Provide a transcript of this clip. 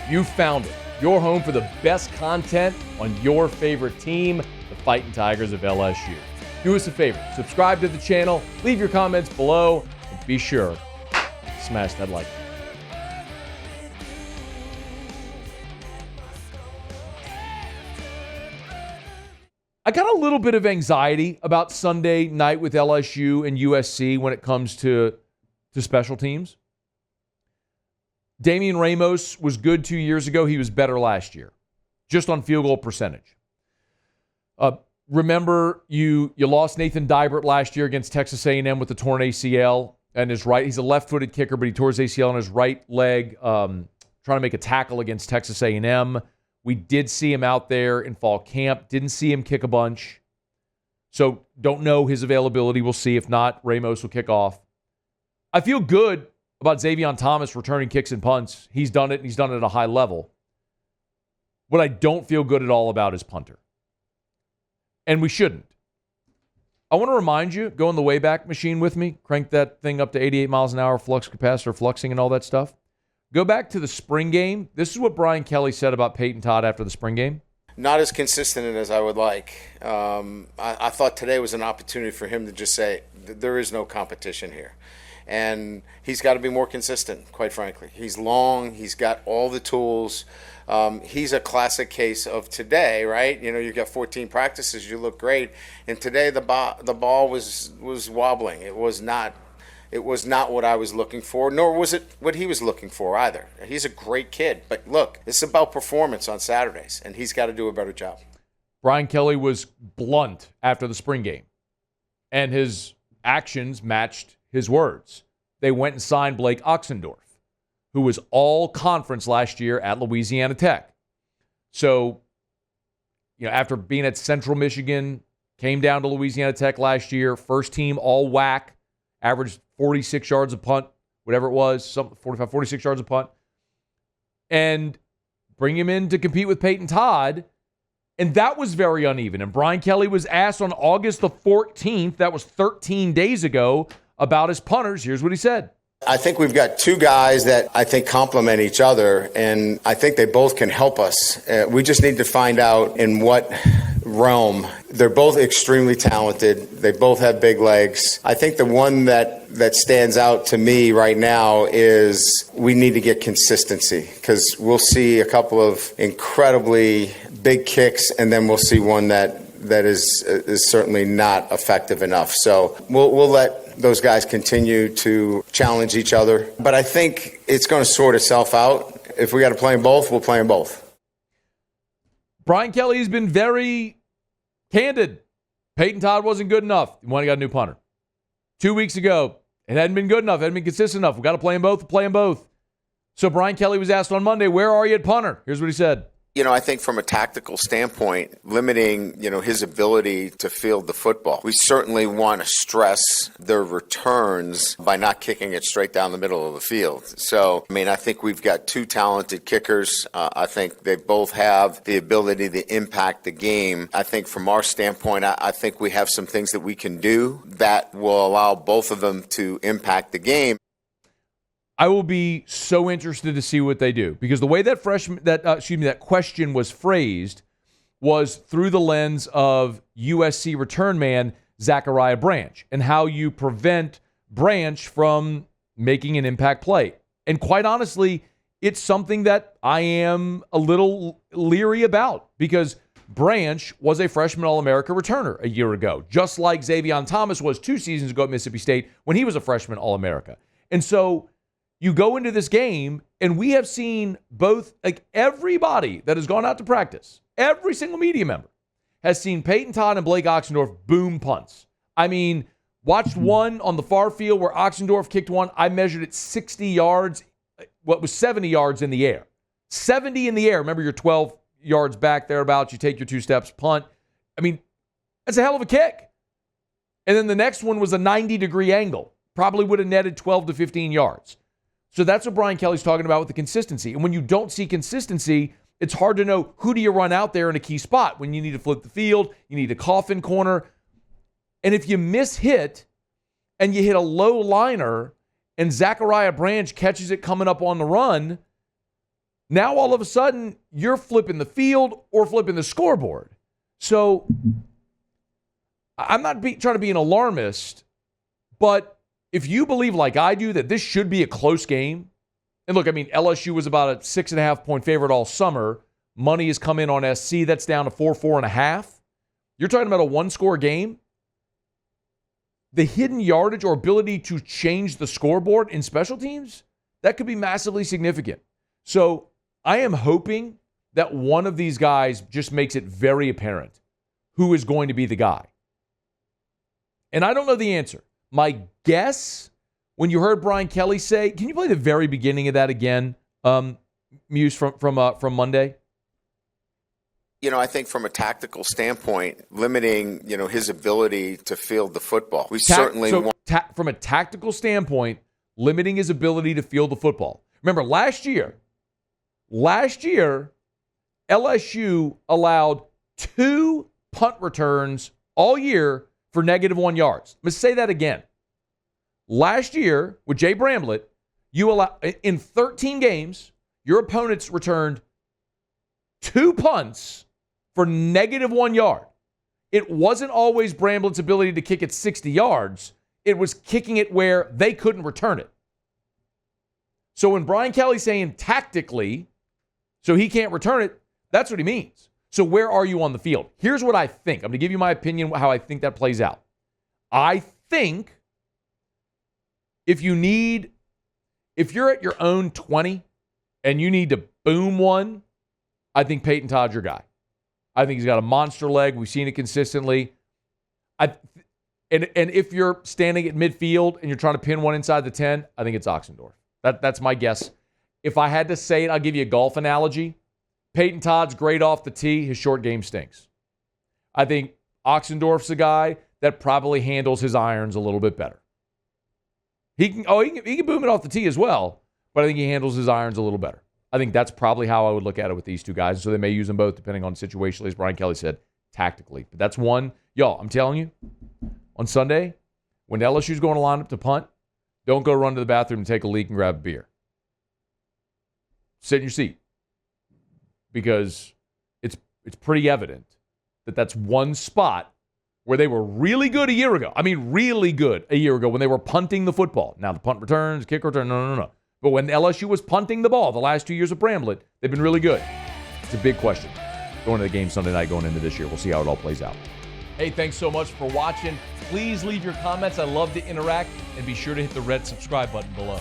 You found it. Your home for the best content on your favorite team, the Fighting Tigers of LSU. Do us a favor. Subscribe to the channel. Leave your comments below. And be sure to smash that like button. I got a little bit of anxiety about Sunday night with LSU and USC when it comes to special teams. Damian Ramos was good 2 years ago. He was better last year, just on field goal percentage. Remember, you lost Nathan Dybert last year against Texas A&M with the torn ACL and his right. He's a left-footed kicker, but he tore his ACL on his right leg, trying to make a tackle against Texas A&M. We did see him out there in fall camp. Didn't see him kick a bunch. So don't know his availability. We'll see. If not, Ramos will kick off. I feel good about Xavier Thomas returning kicks and punts. He's done it, and he's done it at a high level. What I don't feel good at all about is punter. And we shouldn't. I want to remind you, go in the Wayback Machine with me, crank that thing up to 88 miles an hour, flux capacitor, fluxing, and all that stuff. Go back to the spring game. This is what Brian Kelly said about Peyton Todd after the spring game. Not as consistent as I would like. I thought today was an opportunity for him to just say, there is no competition here. And he's got to be more consistent, quite frankly. He's long. He's got all the tools. He's a classic case of today, right? You know, you got 14 practices. You look great. And today the ball was wobbling. It was not what I was looking for, nor was it what he was looking for either. He's a great kid. But look, it's about performance on Saturdays, and he's got to do a better job. Brian Kelly was blunt after the spring game, and his actions matched his words. They went and signed Blake Oxendorf, who was all conference last year at Louisiana Tech. So, after being at Central Michigan, came down to Louisiana Tech last year, first team all WAC, averaged 46 yards a punt, whatever it was, 46 yards a punt, and bring him in to compete with Peyton Todd. And that was very uneven. And Brian Kelly was asked on August the 14th, that was 13 days ago, about his punters. Here's what he said. I think we've got two guys that I think complement each other, and I think they both can help us. We just need to find out in what realm. They're both extremely talented. They both have big legs. I think the one that stands out to me right now is we need to get consistency, because we'll see a couple of incredibly big kicks, and then we'll see one that is certainly not effective enough. So we'll let those guys continue to challenge each other. But I think it's going to sort itself out. If we got to play them both, we'll play them both. Brian Kelly's been very candid. Peyton Todd wasn't good enough. He got a new punter. 2 weeks ago, it hadn't been good enough. It hadn't been consistent enough. We got to play them both. We'll play them both. So Brian Kelly was asked on Monday, where are you at punter? Here's what he said. I think from a tactical standpoint, limiting, his ability to field the football. We certainly want to stress their returns by not kicking it straight down the middle of the field. So, I think we've got two talented kickers. I think they both have the ability to impact the game. I think from our standpoint, I think we have some things that we can do that will allow both of them to impact the game. I will be so interested to see what they do, because the way that question was phrased was through the lens of USC return man Zachariah Branch and how you prevent Branch from making an impact play. And quite honestly, it's something that I am a little leery about, because Branch was a freshman All-America returner a year ago, just like Xavier Thomas was 2 seasons ago at Mississippi State when he was a freshman All-America. And so you go into this game, and we have seen both, everybody that has gone out to practice, every single media member has seen Peyton Todd and Blake Oxendorf boom punts. Watched one on the far field where Oxendorf kicked one. I measured it 60 yards, what was 70 yards in the air. 70 in the air. Remember, you're 12 yards back thereabouts. You take your 2 steps, punt. That's a hell of a kick. And then the next one was a 90-degree angle. Probably would have netted 12 to 15 yards. So that's what Brian Kelly's talking about with the consistency. And when you don't see consistency, it's hard to know who do you run out there in a key spot. When you need to flip the field, you need a coffin corner. And if you miss hit and you hit a low liner and Zachariah Branch catches it coming up on the run, Now, all of a sudden, you're flipping the field or flipping the scoreboard. So I'm not trying to be an alarmist, but if you believe like I do that this should be a close game, and look, I mean, LSU was about a 6.5-point favorite all summer. Money has come in on SC. That's down to 4.5. You're talking about a one-score game. The hidden yardage or ability to change the scoreboard in special teams, that could be massively significant. So I am hoping that one of these guys just makes it very apparent who is going to be the guy. And I don't know the answer. My guess, when you heard Brian Kelly say, can you play the very beginning of that again, Muse, from Monday? I think from a tactical standpoint, limiting, his ability to field the football. We certainly want. From a tactical standpoint, limiting his ability to field the football. Remember, last year, LSU allowed 2 punt returns all year for -1 yards. Let's say that again. Last year, with Jay Bramlett, in 13 games, your opponents returned 2 punts for -1 yard. It wasn't always Bramblett's ability to kick it 60 yards. It was kicking it where they couldn't return it. So when Brian Kelly's saying tactically, so he can't return it, that's what he means. So where are you on the field? Here's what I think. I'm going to give you my opinion how I think that plays out. I think if you're at your own 20 and you need to boom one, I think Peyton Todd's your guy. I think he's got a monster leg. We've seen it consistently. And if you're standing at midfield and you're trying to pin one inside the 10, I think it's Oxendorf. That's my guess. If I had to say it, I'll give you a golf analogy. Peyton Todd's great off the tee. His short game stinks. I think Oxendorf's a guy that probably handles his irons a little bit better. He can boom it off the tee as well, but I think he handles his irons a little better. I think that's probably how I would look at it with these two guys. So they may use them both depending on situationally, as Brian Kelly said, tactically. But that's one. Y'all, I'm telling you, on Sunday, when LSU's going to line up to punt, don't go run to the bathroom and take a leak and grab a beer. Sit in your seat. Because it's pretty evident that that's one spot where they were really good a year ago. I mean, really good a year ago when they were punting the football. Now the punt returns, kick return, no. But when LSU was punting the ball the last 2 years of Bramlett, they've been really good. It's a big question going to the game Sunday night, going into this year. We'll see how it all plays out. Hey, thanks so much for watching. Please leave your comments. I love to interact. And be sure to hit the red subscribe button below.